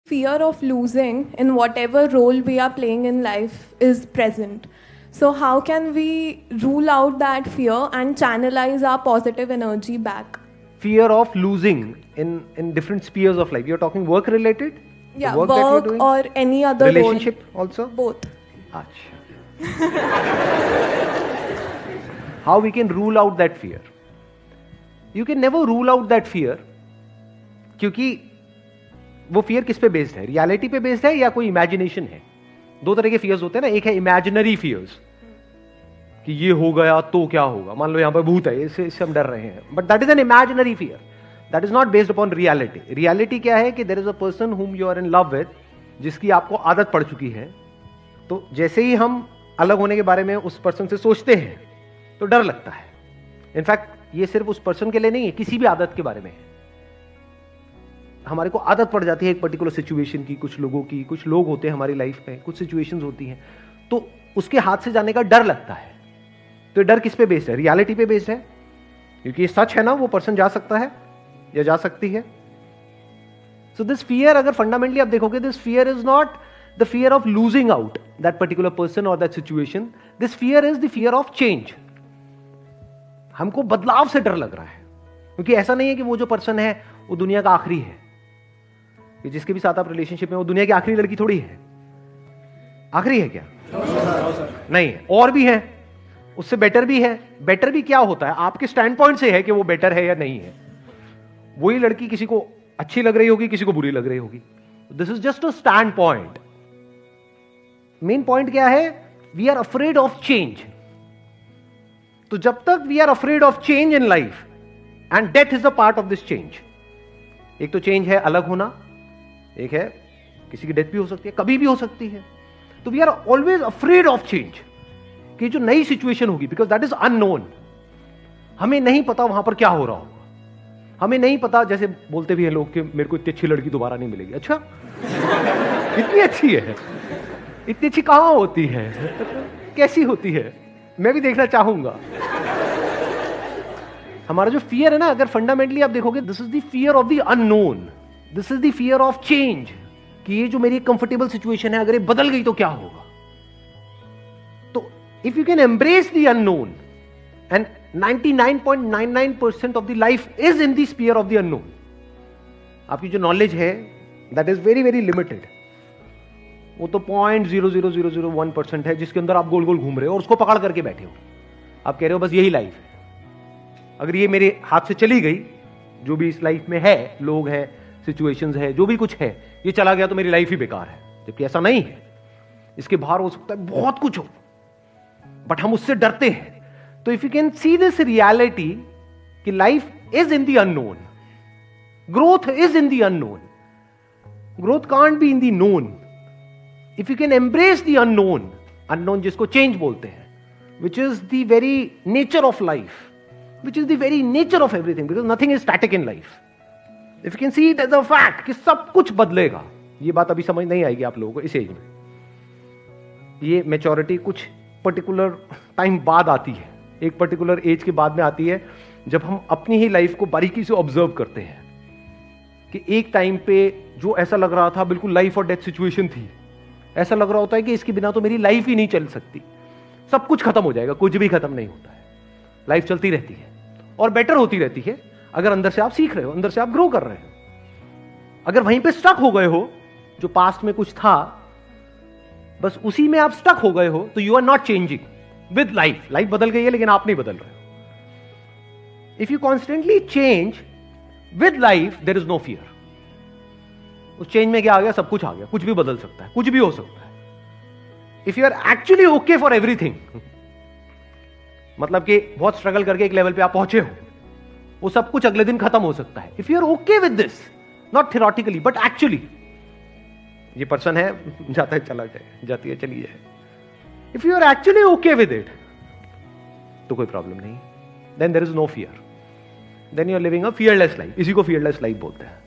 Fear of losing in whatever role we are playing in life is present. So how can we rule out that fear and channelize our positive energy back? Fear of losing in different spheres of life. You're talking work related? Yeah, work that you're doing? Or any other relationship role. also? Both. Achha. How we can rule out that fear? You can never rule out that fear, क्योंकि वो fear किस पे based है? Reality पे based है या कोई imagination है? दो तरह के फियर्स होते हैं ना, एक है इमेजिनरी फियर्स कि ये हो गया तो क्या होगा, मान लो यहां पर भूत है, इससे हम डर रहे हैं, but that is an imaginary fear, that is not based upon reality. Reality क्या है कि there is a person whom you are in love with, जिसकी आपको आदत पड़ चुकी है, तो जैसे ही हम अलग होने के बारे में उस पर्सन से सोचते हैं तो डर लगता है. इनफैक्ट ये सिर्फ उस पर्सन के लिए नहीं है, किसी भी आदत के बारे में है. हमारे को आदत पड़ जाती है एक पर्टिकुलर सिचुएशन की, कुछ लोगों की, कुछ लोग होते हैं हमारी लाइफ में, कुछ सिचुएशंस होती हैं, तो उसके हाथ से जाने का डर लगता है. तो डर किस पे बेस्ड है? रियलिटी पे बेस्ड है, क्योंकि ये सच है ना, वो पर्सन जा सकता है या जा सकती है. सो दिस फियर, अगर फंडामेंटली आप देखोगे, this fear is not the fear of losing out that particular person और that situation. This fear is the fear of change. हमको बदलाव से डर लग रहा है, क्योंकि ऐसा नहीं है कि वो जो पर्सन है वो दुनिया का आखिरी है. कि जिसके भी साथ आप रिलेशनशिप में, वो दुनिया की आखिरी लड़की थोड़ी है. आखिरी है क्या? नहीं है, और भी है, उससे बेटर भी है. बेटर भी क्या होता है? आपके स्टैंड पॉइंट से है कि वो बेटर है या नहीं है. वही लड़की किसी को अच्छी लग रही होगी, किसी को बुरी लग रही होगी. This is just a stand point. Main point क्या है? We are afraid of change. तो जब तक we are afraid of change in life, and death is a part of this change. एक तो चेंज है अलग होना, एक है किसी की डेथ भी हो सकती है, कभी भी हो सकती है. तो we are always afraid of change, कि जो नई सिचुएशन होगी, बिकॉज दैट इज अननोन. हमें नहीं पता वहां पर क्या हो रहा होगा. हमें नहीं पता, जैसे बोलते भी हैं लोग कि मेरे को इतनी अच्छी लड़की दोबारा नहीं मिलेगी. अच्छा, इतनी अच्छी है? इतनी अच्छी कहां होती है? कैसी होती है? मैं भी देखना चाहूंगा. हमारा जो फियर है ना, अगर फंडामेंटली आप देखोगे, this is the fear of the unknown. This is the fear of change, कि ये जो मेरी कंफर्टेबल सिचुएशन है, अगर ये बदल गई तो क्या होगा. तो if you can embrace the unknown, and 99.99% of the life is in the sphere of the unknown. आपकी जो नॉलेज है that is very very limited. वो तो 0.00001% है, जिसके अंदर आप गोल गोल घूम रहे हो और उसको पकड़ करके बैठे हो. आप कह रहे हो बस यही लाइफ है. अगर ये मेरे हाथ से चली गई, जो भी इस लाइफ में है, लोग हैं, सिचुएशंस है, जो भी कुछ है, ये चला गया तो मेरी लाइफ ही बेकार है. जबकि ऐसा नहीं है. इसके बाहर हो सकता है बहुत कुछ हो, बट हम उससे डरते हैं. तो if you can see this reality कि life is in the unknown, growth is in the unknown, growth can't be in the known. If you can embrace the unknown, unknown जिसको चेंज बोलते हैं, which is the very nature of life, which is the very nature of everything, because nothing is static in life. If you can see it as a fact कि सब कुछ बदलेगा. ये बात अभी समझ नहीं आएगी आप लोगों को इस एज में. ये मैच्योरिटी कुछ पर्टिकुलर टाइम बाद आती है, एक पर्टिकुलर एज के बाद में आती है, जब हम अपनी ही लाइफ को बारीकी से ऑब्जर्व करते हैं कि एक टाइम पे जो ऐसा लग रहा था बिल्कुल लाइफ और डेथ सिचुएशन थी, ऐसा लग रहा होता है कि इसके बिना तो मेरी लाइफ ही नहीं चल सकती. सब कुछ खत्म हो जाएगा. कुछ भी खत्म नहीं होता है. लाइफ चलती रहती है और बेटर होती रहती है, अगर अंदर से आप सीख रहे हो, अंदर से आप ग्रो कर रहे हो. अगर वहीं पे स्टक हो गए हो, जो पास्ट में कुछ था, बस उसी में आप स्टक हो गए हो, तो you are not changing with life. Life बदल गई है, लेकिन आप नहीं बदल रहे हो. If you constantly change with life, there is no fear. उस चेंज में क्या आ गया? सब कुछ आ गया. कुछ भी बदल सकता है, कुछ भी हो सकता है. If you are actually okay for everything, मतलब कि बहुत स्ट्रगल करके एक लेवल पे आप पहुंचे हो, वो सब कुछ अगले दिन खत्म हो सकता है. If you are okay with this, not theoretically but actually, ये पर्सन है, जाता है चला जाए, जाती है चली जाए. If you are actually okay with it, तो कोई प्रॉब्लम नहीं. Then there is no fear. Then you are living a fearless life. इसी को फियरलेस लाइफ बोलते हैं.